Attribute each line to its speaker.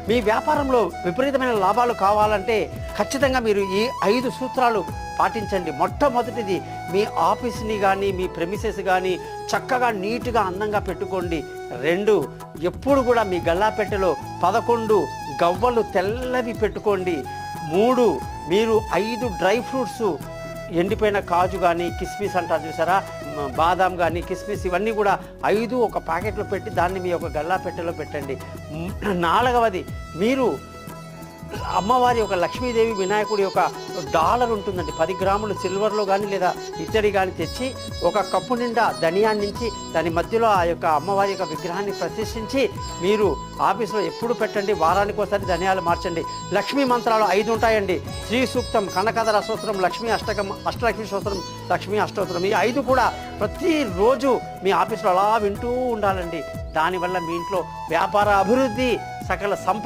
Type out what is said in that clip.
Speaker 1: మీ వ్యాపారంలో విపరీతమైన లాభాలు కావాలంటే ఖచ్చితంగా మీరు ఈ 5 సూత్రాలు పాటించండి. మొట్టమొదటిది, మీ ఆఫీస్ని కానీ మీ ప్రెమిసెస్ కానీ చక్కగా నీట్గా అందంగా పెట్టుకోండి. 2, ఎప్పుడు కూడా మీ గల్లాపెట్టెలో 11 గవ్వలు తెల్లవి పెట్టుకోండి. 3, మీరు 5 డ్రై ఫ్రూట్స్, ఎండిపోయిన కాజు కానీ కిస్మిస్ అంటారు చూసారా, బాదాం కానీ కిస్మిస్, ఇవన్నీ కూడా 5 ఒక ప్యాకెట్లో పెట్టి దాన్ని మీ యొక్క గల్లాపెట్టెలో పెట్టండి. 4వది, మీరు అమ్మవారి యొక్క లక్ష్మీదేవి వినాయకుడి యొక్క డాలర్ ఉంటుందండి, 10 గ్రాములు సిల్వర్లో కానీ లేదా ఇత్తడి కానీ తెచ్చి ఒక కప్పు నిండా ధనియాన్నించి దాని మధ్యలో ఆ యొక్క అమ్మవారి యొక్క విగ్రహాన్ని ప్రతిష్ఠించి మీరు ఆఫీస్లో ఎప్పుడు పెట్టండి. వారానికి ఒకసారి ధనియాలు మార్చండి. లక్ష్మీ మంత్రాలు 5 ఉంటాయండి. శ్రీ సూక్తం, కనకధర స్తోత్రం, లక్ష్మీ అష్టకం, అష్టలక్ష్మీ స్తోత్రం, లక్ష్మీ అష్టోత్తరం, ఈ 5 కూడా ప్రతిరోజు మీ ఆఫీస్లో అలా వింటూ ఉండాలండి. దానివల్ల మీ ఇంట్లో వ్యాపార అభివృద్ధి, సకల సంపద